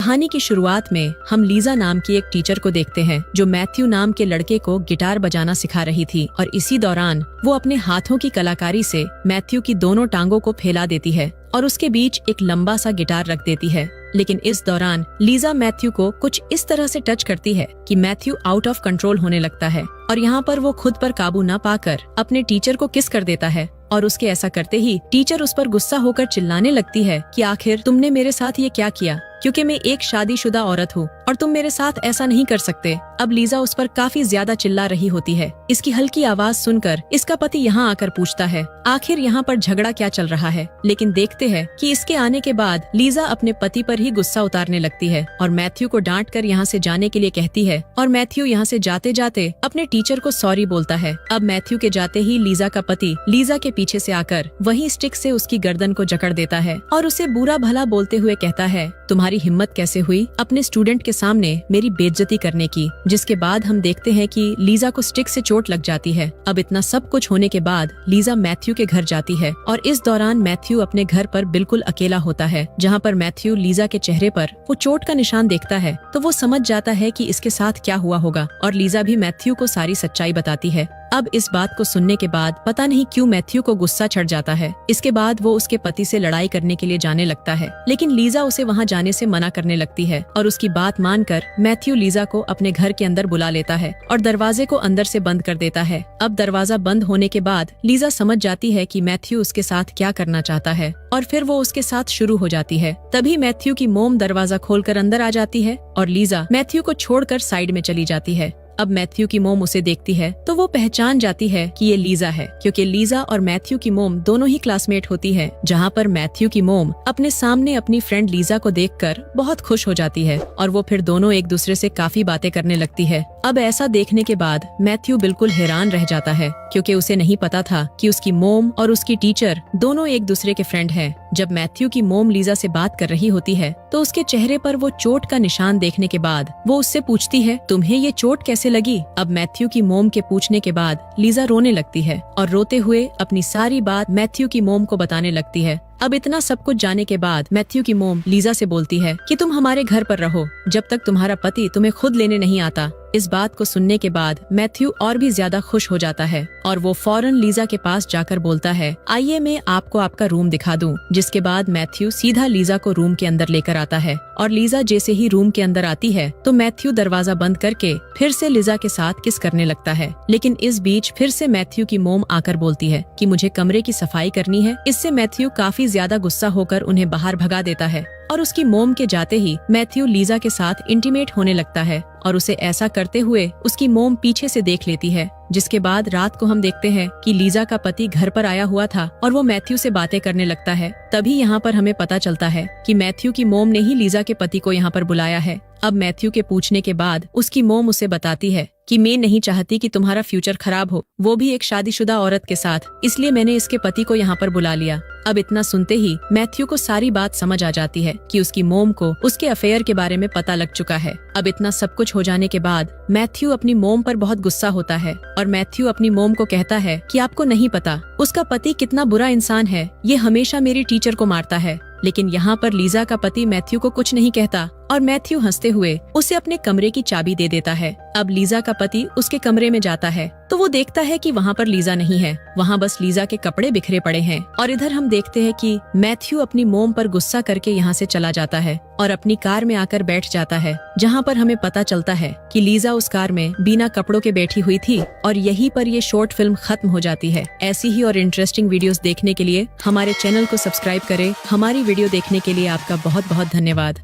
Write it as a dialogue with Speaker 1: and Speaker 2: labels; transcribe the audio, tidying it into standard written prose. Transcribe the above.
Speaker 1: कहानी की शुरुआत में हम लीजा नाम की एक टीचर को देखते हैं जो मैथ्यू नाम के लड़के को गिटार बजाना सिखा रही थी और इसी दौरान वो अपने हाथों की कलाकारी से मैथ्यू की दोनों टांगों को फैला देती है और उसके बीच एक लंबा सा गिटार रख देती है। लेकिन इस दौरान लीजा मैथ्यू को कुछ इस तरह से टच करती है कि मैथ्यू आउट ऑफ कंट्रोल होने लगता है और यहाँ पर वो खुद पर काबू न पाकर अपने टीचर को किस कर देता है और उसके ऐसा करते ही टीचर उस पर गुस्सा होकर चिल्लाने लगती है कि आखिर तुमने मेरे साथ ये क्या किया, क्योंकि मैं एक शादीशुदा औरत हूँ और तुम मेरे साथ ऐसा नहीं कर सकते। अब लीजा उस पर काफी ज्यादा चिल्ला रही होती है। इसकी हल्की आवाज सुनकर इसका पति यहाँ आकर पूछता है आखिर यहाँ पर झगड़ा क्या चल रहा है, लेकिन देखते हैं कि इसके आने के बाद लीजा अपने पति पर ही गुस्सा उतारने लगती है और मैथ्यू को डांट कर यहाँ से जाने के लिए कहती है और मैथ्यू यहाँ से जाते जाते अपने टीचर को सॉरी बोलता है। अब मैथ्यू के जाते ही लीजा का पति लीजा के पीछे से आकर वही स्टिक से उसकी गर्दन को जकड़ देता है और उसे बुरा भला बोलते हुए कहता है तुम्हारी हिम्मत कैसे हुई अपने स्टूडेंट के सामने मेरी बेइज्जती करने की। जिसके बाद हम देखते हैं कि लीजा को स्टिक से चोट लग जाती है। अब इतना सब कुछ होने के बाद लीजा मैथ्यू के घर जाती है और इस दौरान मैथ्यू अपने घर पर बिल्कुल अकेला होता है। जहाँ पर मैथ्यू लीजा के चेहरे पर वो चोट का निशान देखता है तो वो समझ जाता है कि इसके साथ क्या हुआ होगा और लीजा भी मैथ्यू को सारी सच्चाई बताती है। अब इस बात को सुनने के बाद पता नहीं क्यों मैथ्यू को गुस्सा चढ़ जाता है। इसके बाद वो उसके पति से लड़ाई करने के लिए जाने लगता है, लेकिन लीजा उसे वहां जाने से मना करने लगती है और उसकी बात मानकर मैथ्यू लीजा को अपने घर के अंदर बुला लेता है और दरवाजे को अंदर से बंद कर देता है। अब दरवाजा बंद होने के बाद लीजा समझ जाती है कि मैथ्यू उसके साथ क्या करना चाहता है और फिर वो उसके साथ शुरू हो जाती है। तभी मैथ्यू की मोम दरवाजा खोलकर अंदर आ जाती है और लीजा मैथ्यू को छोड़कर साइड में चली जाती है। अब मैथ्यू की मोम उसे देखती है तो वो पहचान जाती है कि ये लीजा है, क्योंकि लीजा और मैथ्यू की मोम दोनों ही क्लासमेट होती है। जहाँ पर मैथ्यू की मोम अपने सामने अपनी फ्रेंड लीजा को देखकर बहुत खुश हो जाती है और वो फिर दोनों एक दूसरे से काफी बातें करने लगती है। अब ऐसा देखने के बाद मैथ्यू बिल्कुल हैरान रह जाता है, क्योंकि उसे नहीं पता था कि उसकी मोम और उसकी टीचर दोनों एक दूसरे के फ्रेंड हैं। जब मैथ्यू की मोम लीजा से बात कर रही होती है तो उसके चेहरे पर वो चोट का निशान देखने के बाद वो उससे पूछती है तुम्हें ये चोट कैसे लगी। अब मैथ्यू की मोम के पूछने के बाद लीजा रोने लगती है और रोते हुए अपनी सारी बात मैथ्यू की मोम को बताने लगती है। अब इतना सब कुछ जाने के बाद मैथ्यू की मोम लीजा से बोलती है कि तुम हमारे घर पर रहो जब तक तुम्हारा पति तुम्हें खुद लेने नहीं आता। इस बात को सुनने के बाद मैथ्यू और भी ज्यादा खुश हो जाता है और वो फौरन लीजा के पास जाकर बोलता है आइए मैं आपको आपका रूम दिखा दूं। जिसके बाद मैथ्यू सीधा लीजा को रूम के अंदर लेकर आता है और लीजा जैसे ही रूम के अंदर आती है तो मैथ्यू दरवाजा बंद करके फिर से लीजा के साथ किस करने लगता है। लेकिन इस बीच फिर से मैथ्यू की मोम आकर बोलती है कि मुझे कमरे की सफाई करनी है। इससे मैथ्यू काफी ज्यादा गुस्सा होकर उन्हें बाहर भगा देता है और उसकी मोम के जाते ही मैथ्यू लीजा के साथ इंटीमेट होने लगता है और उसे ऐसा करते हुए उसकी मोम पीछे से देख लेती है। जिसके बाद रात को हम देखते हैं कि लीजा का पति घर पर आया हुआ था और वो मैथ्यू से बातें करने लगता है। तभी यहाँ पर हमें पता चलता है कि मैथ्यू की मोम ने ही लीजा के पति को यहाँ पर बुलाया है। अब मैथ्यू के पूछने के बाद उसकी मोम उसे बताती है कि मैं नहीं चाहती कि तुम्हारा फ्यूचर खराब हो, वो भी एक शादीशुदा औरत के साथ, इसलिए मैंने इसके पति को यहाँ पर बुला लिया। अब इतना सुनते ही मैथ्यू को सारी बात समझ आ जाती है कि उसकी मोम को उसके अफेयर के बारे में पता लग चुका है। अब इतना सब कुछ हो जाने के बाद मैथ्यू अपनी मोम पर बहुत गुस्सा होता है और मैथ्यू अपनी मोम को कहता है कि आपको नहीं पता उसका पति कितना बुरा इंसान है, ये हमेशा मेरी टीचर को मारता है। लेकिन यहाँ पर लीजा का पति मैथ्यू को कुछ नहीं कहता और मैथ्यू हंसते हुए उसे अपने कमरे की चाबी दे देता है। अब लीजा का पति उसके कमरे में जाता है तो वो देखता है कि वहाँ पर लीजा नहीं है, वहाँ बस लीजा के कपड़े बिखरे पड़े हैं। और इधर हम देखते हैं कि मैथ्यू अपनी मोम पर गुस्सा करके यहाँ से चला जाता है और अपनी कार में आकर बैठ जाता है, जहाँ पर हमें पता चलता है कि लीजा उस कार में बिना कपड़ों के बैठी हुई थी और यहीं पर ये शॉर्ट फिल्म खत्म हो जाती है। ऐसी ही और इंटरेस्टिंग वीडियोस देखने के लिए हमारे चैनल को सब्सक्राइब करें। हमारी वीडियो देखने के लिए आपका बहुत बहुत धन्यवाद।